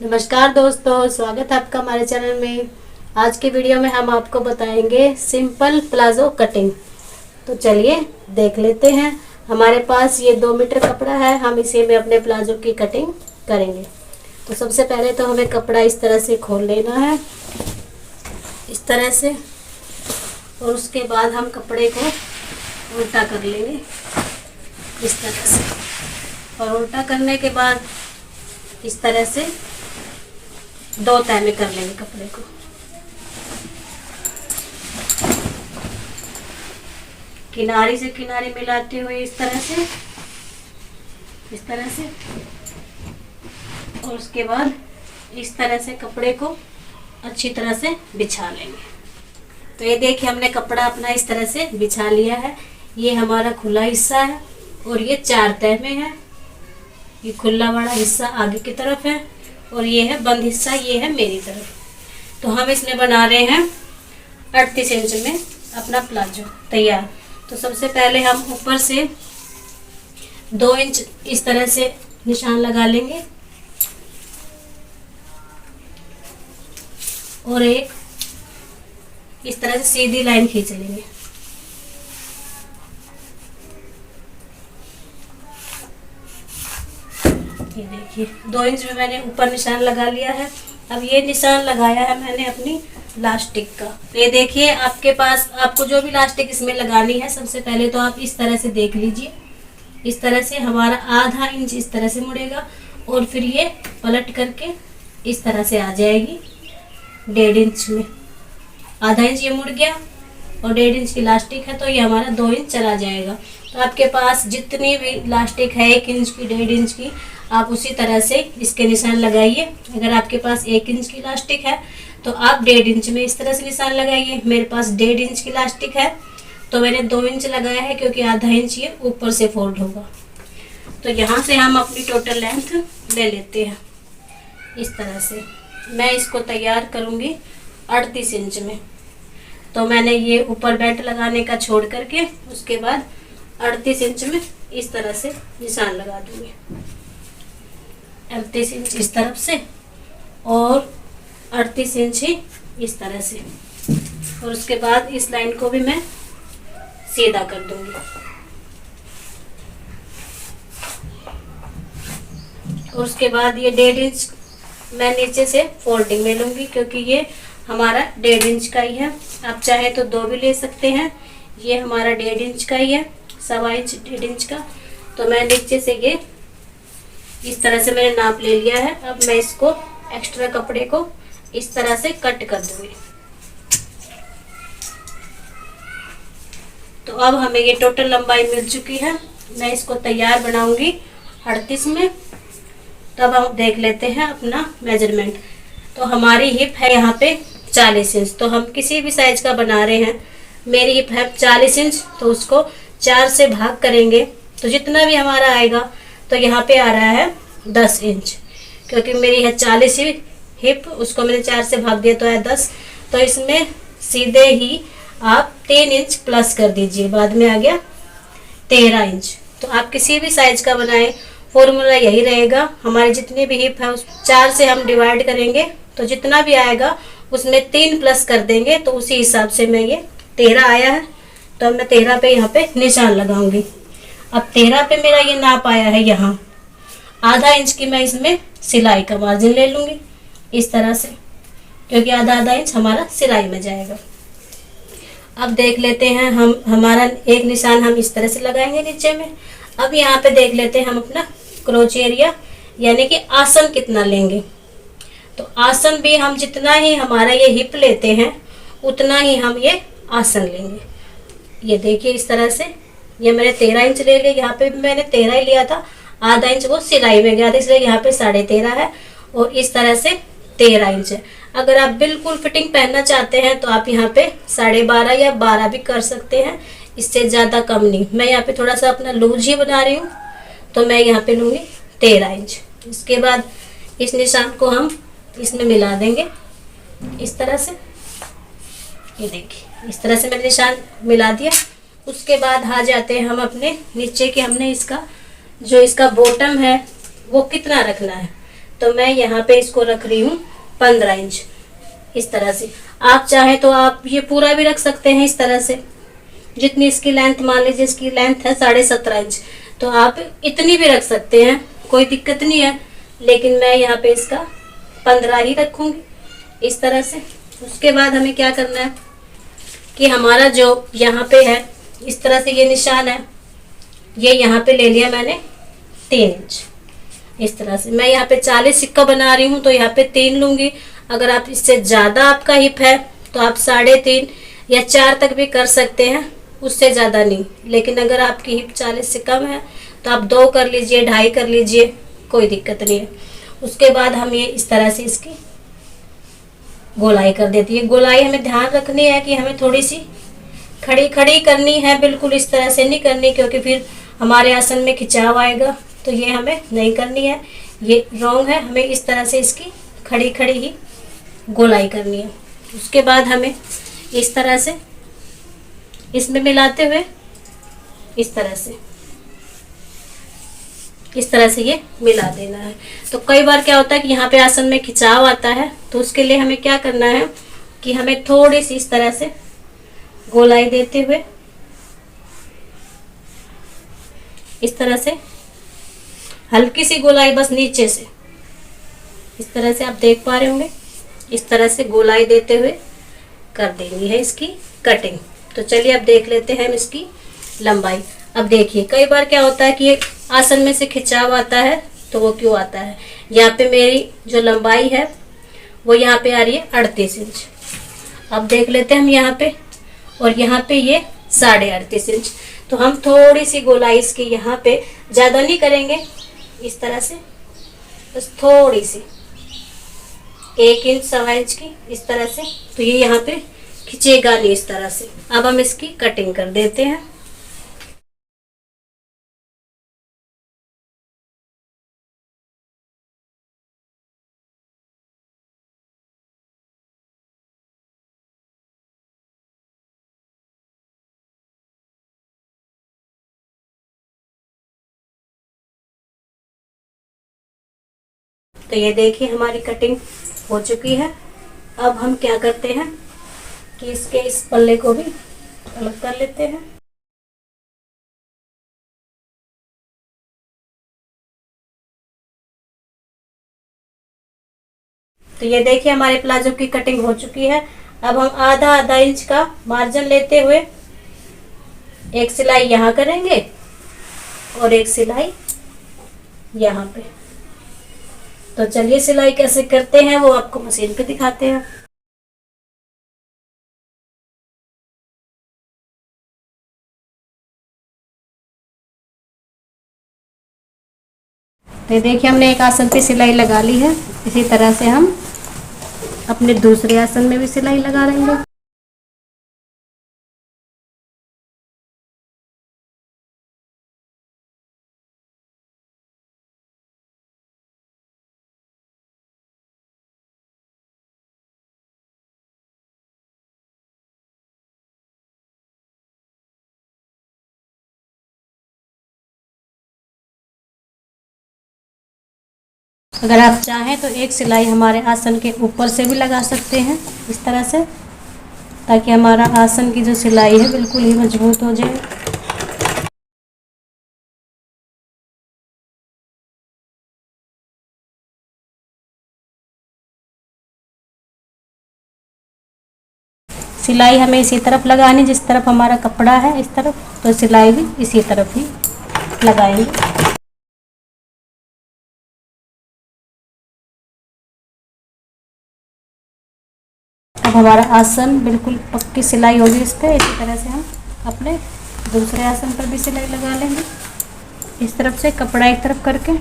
नमस्कार दोस्तों, स्वागत है आपका हमारे चैनल में। आज के वीडियो में हम आपको बताएंगे सिंपल प्लाजो कटिंग। तो चलिए देख लेते हैं। हमारे पास ये 2 मीटर कपड़ा है, हम इसी में अपने प्लाजो की कटिंग करेंगे। तो सबसे पहले तो हमें कपड़ा इस तरह से खोल लेना है, इस तरह से, और उसके बाद हम कपड़े को उल्टा कर लेंगे इस तरह से। और उल्टा करने के बाद इस तरह से 2 तह में कर लेंगे कपड़े को। किनारी से किनारी मिलाते हुए इस तरह से, इस तरह से, और उसके बाद इस तरह से कपड़े को अच्छी तरह से बिछा लेंगे। तो ये देखिए, हमने कपड़ा अपना इस तरह से बिछा लिया है। ये हमारा खुला हिस्सा है और ये 4 तह में है। ये खुला वाला हिस्सा आगे की तरफ है और ये है बंद हिस्सा, ये है मेरी तरफ। तो हम इसमें बना रहे हैं 38 इंच में अपना प्लाजो तैयार। तो सबसे पहले हम ऊपर से 2 इंच इस तरह से निशान लगा लेंगे और एक इस तरह से सीधी लाइन खींच लेंगे। ये देखिए, 2 इंच में मैंने ऊपर निशान लगा लिया है। अब ये निशान लगाया है मैंने अपनी लास्टिक का। ये देखिए, आपके पास आपको जो भी लास्टिक इसमें लगानी है, सबसे पहले तो आप इस तरह से देख लीजिए। इस तरह से हमारा आधा इंच इस तरह से मुड़ेगा और फिर ये पलट करके इस तरह से आ जाएगी 1.5 इंच में। आधा इंच ये मुड़ गया और 1.5 इंच की लास्टिक है, तो ये हमारा 2 इंच चला जाएगा। तो आपके पास जितनी भी लास्टिक है, 1 इंच की, 1.5 इंच की, आप उसी तरह से इसके निशान लगाइए। अगर आपके पास 1 इंच की लास्टिक है तो आप 1.5 इंच में इस तरह से निशान लगाइए। मेरे पास 1.5 इंच की लास्टिक है तो मैंने 2 इंच लगाया है, क्योंकि आधा इंच ये ऊपर से फोल्ड होगा। तो यहाँ से हम अपनी टोटल लेंथ ले लेते हैं इस तरह से। मैं इसको तैयार करूँगी 38 इंच में। तो मैंने ये ऊपर बेल्ट लगाने का छोड़ करके उसके बाद 38 इंच में इस तरह से निशान लगा दूंगी। 38 इंच इस तरफ से और 38 इंच ही इस तरह से, और उसके बाद इस लाइन को भी मैं सीधा कर दूंगी। और उसके बाद ये 1.5 इंच मैं नीचे से फोल्डिंग में लूंगी, क्योंकि ये हमारा 1.5 इंच का ही है। आप चाहे तो 2 भी ले सकते हैं। ये हमारा 1.5 इंच का ही है, 1.25 इंच 1.5 इंच का। तो मैं नीचे से ये इस तरह से मैंने नाप ले लिया है। अब मैं इसको एक्स्ट्रा कपड़े को इस तरह से कट कर दूंगी। तो अब हमें ये टोटल लंबाई मिल चुकी है। मैं इसको तैयार बनाऊंगी 38 में। तब हम देख लेते हैं अपना मेजरमेंट। तो हमारी हिप है यहाँ पे 40 इंच। तो हम किसी भी साइज का बना रहे हैं, मेरी हिप है 40 इंच, तो उसको 4 से भाग करेंगे तो जितना भी हमारा आएगा, तो यहाँ पे आ रहा है 10 इंच। क्योंकि मेरी है 40 हिप, उसको मैंने 4 से भाग दिया तो है 10। तो इसमें सीधे ही आप 3 इंच प्लस कर दीजिए, बाद में आ गया 13 इंच। तो आप किसी भी साइज का बनाएं, फॉर्मूला यही रहेगा। हमारी जितनी भी हिप है उस 4 से हम डिवाइड करेंगे, तो जितना भी आएगा उसमें 3 प्लस कर देंगे। तो उसी हिसाब से मैं ये 13 आया है, तो मैं 13 पे यहाँ पे निशान लगाऊंगी। अब 13 पे मेरा ये नाप आया है यहाँ। आधा इंच की मैं इसमें सिलाई का मार्जिन ले लूंगी इस तरह से, क्योंकि आधा इंच हमारा सिलाई में जाएगा। अब देख लेते हैं हम, हमारा एक निशान हम इस तरह से लगाएंगे नीचे में। अब यहाँ पे देख लेते हैं हम अपना क्रोच एरिया, यानी कि आसन कितना लेंगे। तो आसन भी हम जितना ही हमारा ये हिप लेते हैं उतना ही हम ये आसन लेंगे। ये देखिए इस तरह से, ये मैंने 13 इंच ले लिया। यहाँ पे भी मैंने 13 ही लिया था, आधा इंच वो सिलाई में गया था, इसलिए यहाँ पे 13.5 है और इस तरह से 13 इंच है। अगर आप बिल्कुल फिटिंग पहनना चाहते हैं तो आप यहाँ पे 12.5 या 12 भी कर सकते हैं, इससे ज़्यादा कम नहीं। मैं यहाँ पे थोड़ा सा अपना लूज ही बना रही हूँ, तो मैं यहाँ पे लूँगी 13 इंच। इसके बाद इस निशान को हम इसमें मिला देंगे इस तरह से। ये देखिए इस तरह से मैंने निशान मिला दिया। उसके बाद आ जाते हैं हम अपने नीचे के, हमने इसका जो इसका बॉटम है वो कितना रखना है। तो मैं यहाँ पे इसको रख रही हूँ 15 इंच इस तरह से। आप चाहे तो आप ये पूरा भी रख सकते हैं इस तरह से, जितनी इसकी लेंथ, मान लीजिए इसकी लेंथ है 17.5 इंच, तो आप इतनी भी रख सकते हैं, कोई दिक्कत नहीं है। लेकिन मैं यहाँ पे इसका 15 ही रखूंगी इस तरह से। उसके बाद हमें क्या करना है कि हमारा जो यहाँ पे है इस तरह से ये निशान है, ये यहाँ पे ले लिया मैंने 3 इंच इस तरह से। मैं यहाँ पे 40 सिक्का बना रही हूँ तो यहाँ पे 3 लूंगी। अगर आप इससे ज़्यादा आपका हिप है तो आप 3.5 या 4 तक भी कर सकते हैं, उससे ज़्यादा नहीं। लेकिन अगर आपकी हिप 40 से कम है तो आप 2 कर लीजिए, 2.5 कर लीजिए, कोई दिक्कत नहीं है। उसके बाद हम ये इस तरह से इसकी गोलाई कर देती है। गोलाई हमें ध्यान रखनी है कि हमें थोड़ी सी खड़ी खड़ी करनी है, बिल्कुल इस तरह से नहीं करनी, क्योंकि फिर हमारे आसन में खिंचाव आएगा, तो ये हमें नहीं करनी है, ये रॉन्ग है। हमें इस तरह से इसकी खड़ी खड़ी ही गोलाई करनी है। उसके बाद हमें इस तरह से इसमें मिलाते हुए इस तरह से ये मिला देना है। तो कई बार क्या होता है कि यहाँ पे आसन में खिंचाव आता है, तो उसके लिए हमें क्या करना है कि हमें थोड़ी सी इस तरह से गोलाई देते हुए इस तरह से हल्की सी गोलाई, बस नीचे से इस तरह से, आप देख पा रहे होंगे, इस तरह से गोलाई देते हुए कर देनी है इसकी कटिंग। तो चलिए अब देख लेते हैं हम इसकी लंबाई। अब देखिए कई बार क्या होता है कि ये आसन में से खिंचाव आता है, तो वो क्यों आता है। यहाँ पे मेरी जो लंबाई है वो यहाँ पे आ रही है 38 इंच। अब देख लेते हैं हम यहाँ पे, और यहाँ पे ये 38.5 इंच। तो हम थोड़ी सी गोलाई इसकी यहाँ पे, ज़्यादा नहीं करेंगे, इस तरह से बस थोड़ी सी 1 इंच 1.25 इंच की इस तरह से। तो ये यहाँ पे खिंचेगा नहीं इस तरह से। अब हम इसकी कटिंग कर देते हैं। तो ये देखिए हमारी कटिंग हो चुकी है। अब हम क्या करते हैं कि इसके इस पल्ले को भी अलग कर लेते हैं। तो ये देखिए हमारे प्लाजो की कटिंग हो चुकी है। अब हम आधा इंच का मार्जिन लेते हुए एक सिलाई यहाँ करेंगे और एक सिलाई यहाँ पे। तो चलिए सिलाई कैसे करते हैं वो आपको मशीन पे दिखाते हैं। तो देखिए हमने एक आसन पे सिलाई लगा ली है। इसी तरह से हम अपने दूसरे आसन में भी सिलाई लगा लेंगे। अगर आप चाहें तो एक सिलाई हमारे आसन के ऊपर से भी लगा सकते हैं इस तरह से, ताकि हमारा आसन की जो सिलाई है बिल्कुल ही मजबूत हो जाए। सिलाई हमें इसी तरफ लगानी, जिस तरफ हमारा कपड़ा है इस तरफ, तो सिलाई भी इसी तरफ ही लगाएंगे। अब हमारा आसन बिल्कुल पक्की सिलाई होगी इस पर। इसी तरह से हम अपने दूसरे आसन पर भी सिलाई लगा लेंगे, इस तरफ से कपड़ा एक तरफ करके।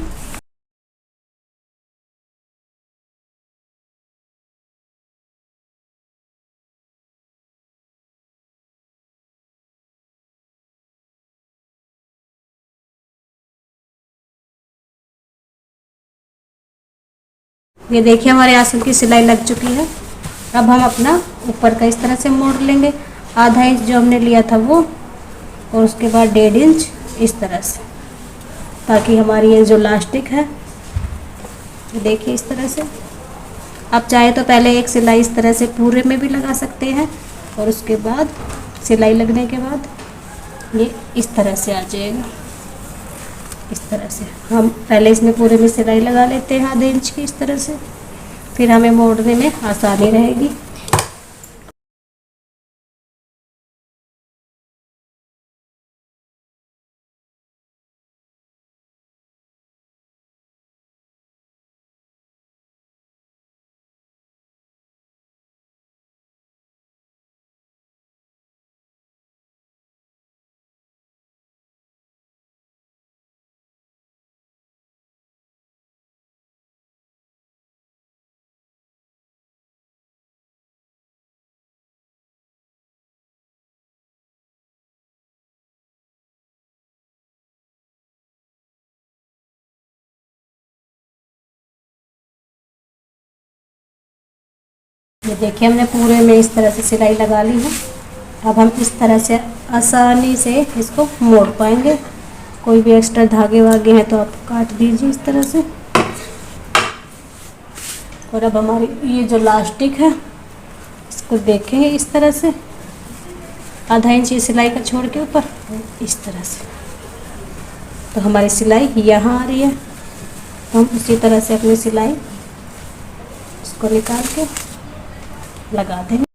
ये देखिए हमारे आसन की सिलाई लग चुकी है। अब हम अपना ऊपर का इस तरह से मोड़ लेंगे, आधा इंच जो हमने लिया था वो, और उसके बाद 1.5 इंच इस तरह से, ताकि हमारी ये जो लास्टिक है देखिए इस तरह से। आप चाहे तो पहले एक सिलाई इस तरह से पूरे में भी लगा सकते हैं और उसके बाद सिलाई लगने के बाद ये इस तरह से आ जाएगा। इस तरह से हम पहले इसमें पूरे में सिलाई लगा लेते हैं आधे इंच की इस तरह से, फिर हमें मोड़ने में आसानी रहेगी। ये देखिए हमने पूरे में इस तरह से सिलाई लगा ली है। अब हम इस तरह से आसानी से इसको मोड़ पाएंगे। कोई भी एक्स्ट्रा धागे वागे हैं तो आप काट दीजिए इस तरह से। और अब हमारी ये जो लास्टिक है इसको देखेंगे इस तरह से, आधा इंच सिलाई का छोड़ के ऊपर इस तरह से, तो हमारी सिलाई यहाँ आ रही है। तो हम उसी तरह से अपनी सिलाई इसको निकाल के लगा देंगे।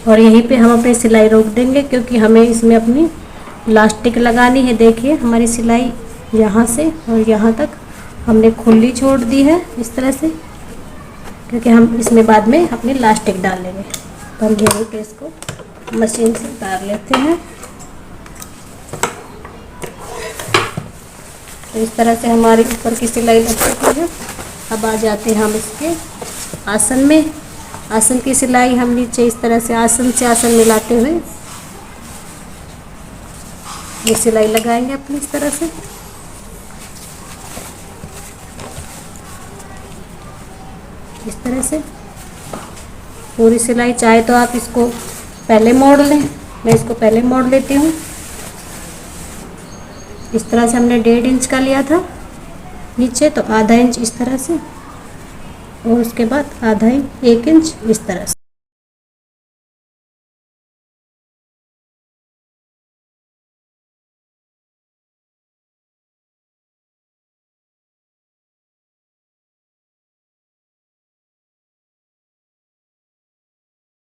और यहीं पे हम अपनी सिलाई रोक देंगे क्योंकि हमें इसमें अपनी लास्टिक लगानी है। देखिए हमारी सिलाई यहाँ से और यहाँ तक हमने खुली छोड़ दी है इस तरह से, क्योंकि हम इसमें बाद में अपनी लास्टिक डाल लेंगे। तो हम यहीं पे इसको मशीन से उतार लेते हैं। तो इस तरह से हमारी ऊपर की सिलाई लग चुकी है। अब आ जाते हैं हम इसके आसन में। आसन की सिलाई हम नीचे इस तरह से आसन मिलाते हुए ये सिलाई लगाएंगे अपनी इस तरह से। इस तरह से पूरी सिलाई, चाहे तो आप इसको पहले मोड़ लें, मैं इसको पहले मोड़ लेती हूँ। इस तरह से हमने 1.5 इंच का लिया था नीचे, तो आधा इंच इस तरह से और उसके बाद आधा इंच 1 इंच इस तरह से।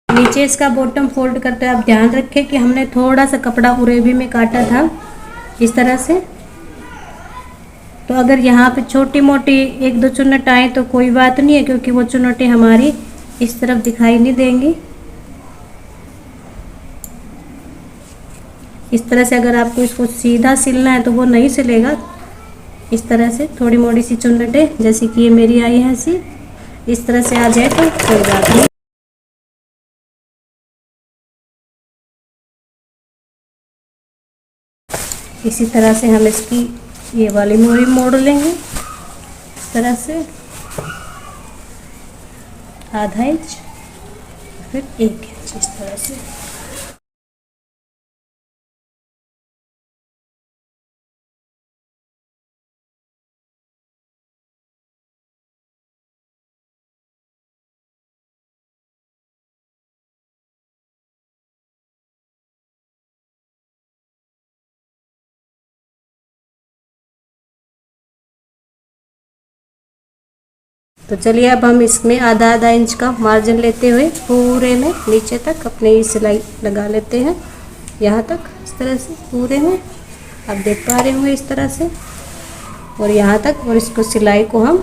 नीचे इसका बॉटम फोल्ड करते हुए आप ध्यान रखें कि हमने थोड़ा सा कपड़ा उरेबी में काटा था इस तरह से। तो अगर यहाँ पे छोटी मोटी 1-2 चुन्नट आए तो कोई बात नहीं है, क्योंकि वो चुन्नटें हमारी इस तरफ दिखाई नहीं देंगी। इस तरह से अगर आपको इसको सीधा सिलना है तो वो नहीं सिलेगा। इस तरह से थोड़ी मोटी सी चुन्नटें जैसे कि ये मेरी आई है ऐसी, इस तरह से आ जाए तो कोई बात नहीं। इसी तरह से हम इसकी ये वाली मोरी मोड़ लेंगे इस तरह से, आधा इंच फिर 1 इंच इस तरह से। तो चलिए अब हम इसमें आधा इंच का मार्जिन लेते हुए पूरे में नीचे तक अपने ये सिलाई लगा लेते हैं, यहाँ तक इस तरह से पूरे में। आप देख पा रहे होंगे इस तरह से, और यहाँ तक। और इसको सिलाई को हम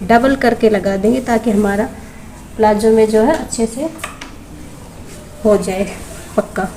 डबल करके लगा देंगे ताकि हमारा प्लाजो में जो है अच्छे से हो जाए पक्का।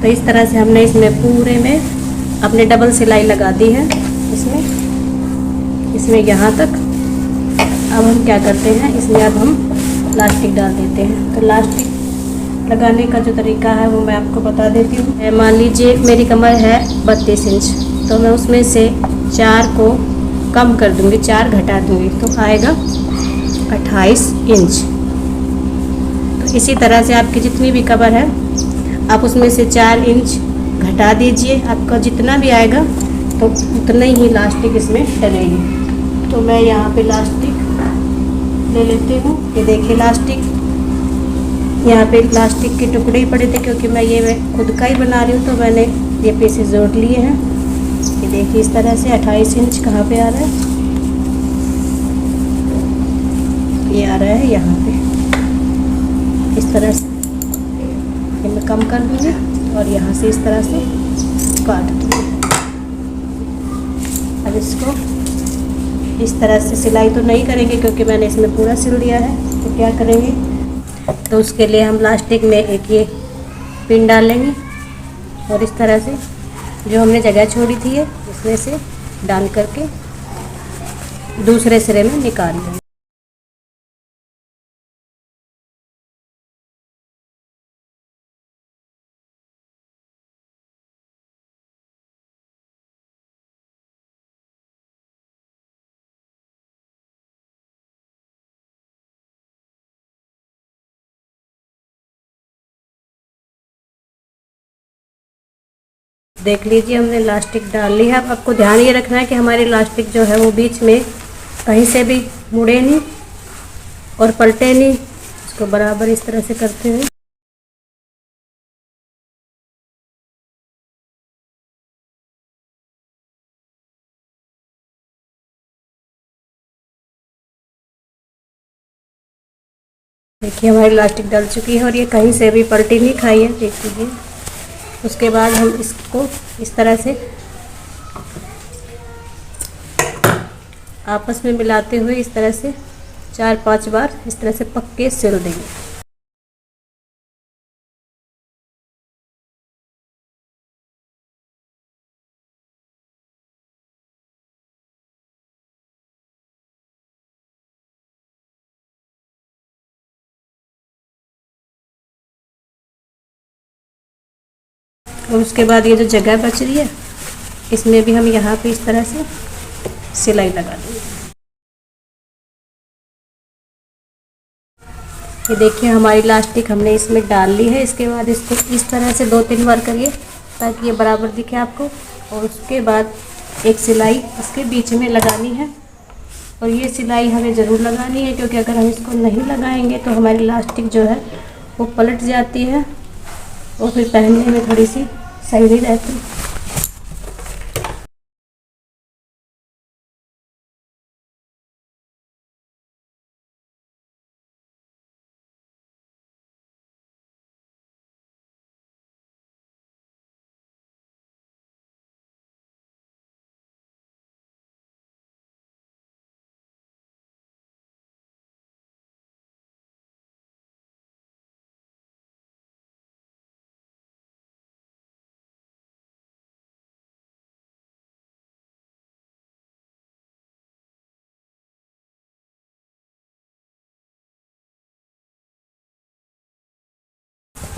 तो इस तरह से हमने इसमें पूरे में अपने डबल सिलाई लगा दी है इसमें यहाँ तक। अब हम क्या करते हैं, इसमें अब हम लास्टिक डाल देते हैं। तो लास्टिक लगाने का जो तरीका है वो मैं आपको बता देती हूँ। मान लीजिए मेरी कमर है 32 इंच, तो मैं उसमें से 4 को कम कर दूँगी, 4 घटा दूँगी, तो आएगा 28 इंच। तो इसी तरह से आपकी जितनी भी कमर है आप उसमें से 4 इंच घटा दीजिए। आपका जितना भी आएगा तो उतना ही लास्टिक इसमें डलेगी। तो मैं यहाँ पे लास्टिक ले लेती हूँ। ये देखिए लास्टिक, यहाँ पे प्लास्टिक के टुकड़े ही पड़े थे क्योंकि मैं खुद का ही बना रही हूँ, तो मैंने ये पीसेस जोड़ लिए हैं। ये देखिए इस तरह से 28 इंच कहाँ पे आ रहा है, ये आ रहा है यहाँ पे। इस तरह से ये मैं कम कर दूँगी और यहाँ से इस तरह से काट दूँगी। अब इसको इस तरह से सिलाई तो नहीं करेंगे क्योंकि मैंने इसमें पूरा सिल दिया है। तो क्या करेंगे, तो उसके लिए हम प्लास्टिक में एक ये पिन डालेंगे और इस तरह से जो हमने जगह छोड़ी थी है उसमें से डाल करके दूसरे सिरे में निकाल लेंगे। देख लीजिए हमने लास्टिक डाल ली है। अब आपको ध्यान ये रखना है कि हमारी लास्टिक जो है वो बीच में कहीं से भी मुड़े नहीं और पलटे नहीं। इसको बराबर इस तरह से करते हुए देखिए हमारी लास्टिक डल चुकी है और ये कहीं से भी पलटी नहीं खाई है, देख लीजिए। उसके बाद हम इसको इस तरह से आपस में मिलाते हुए इस तरह से 4-5 बार इस तरह से पक्के सिल देंगे। और उसके बाद ये जो जगह बच रही है इसमें भी हम यहाँ पे इस तरह से सिलाई लगा देंगे। ये देखिए हमारी लास्टिक हमने इसमें डाल ली है। इसके बाद इसको इस तरह से 2-3 बार करिए ताकि ये बराबर दिखे आपको। और उसके बाद एक सिलाई इसके बीच में लगानी है और ये सिलाई हमें ज़रूर लगानी है क्योंकि अगर हम इसको नहीं लगाएंगे तो हमारी लास्टिक जो है वो पलट जाती है और फिर पहनने में थोड़ी सी सही नहीं रहती।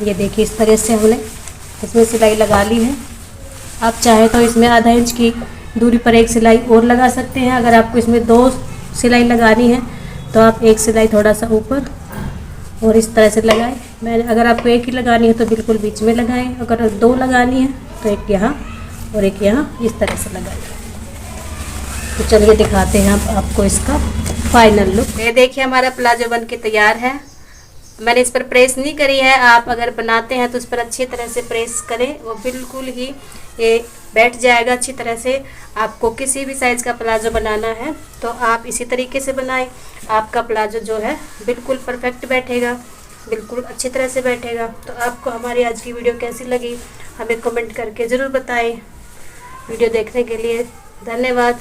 ये देखिए इस तरह से हमने इसमें सिलाई लगा ली है। आप चाहे तो इसमें आधा इंच की दूरी पर एक सिलाई और लगा सकते हैं। अगर आपको इसमें 2 सिलाई लगानी है तो आप एक सिलाई थोड़ा सा ऊपर और इस तरह से लगाएं। मैंने अगर आपको एक ही लगानी है तो बिल्कुल बीच में लगाएं। अगर 2 लगानी है तो एक यहाँ और एक यहाँ इस तरह से लगाएं। तो चलिए दिखाते हैं आपको इसका फाइनल लुक। ये देखिए हमारा प्लाजो बन के तैयार है। मैंने इस पर प्रेस नहीं करी है। आप अगर बनाते हैं तो उस पर अच्छी तरह से प्रेस करें, वो बिल्कुल ही ये बैठ जाएगा अच्छी तरह से। आपको किसी भी साइज़ का प्लाजो बनाना है तो आप इसी तरीके से बनाएं। आपका प्लाजो जो है बिल्कुल परफेक्ट बैठेगा, बिल्कुल अच्छी तरह से बैठेगा। तो आपको हमारी आज की वीडियो कैसी लगी हमें कमेंट करके ज़रूर बताएं। वीडियो देखने के लिए धन्यवाद।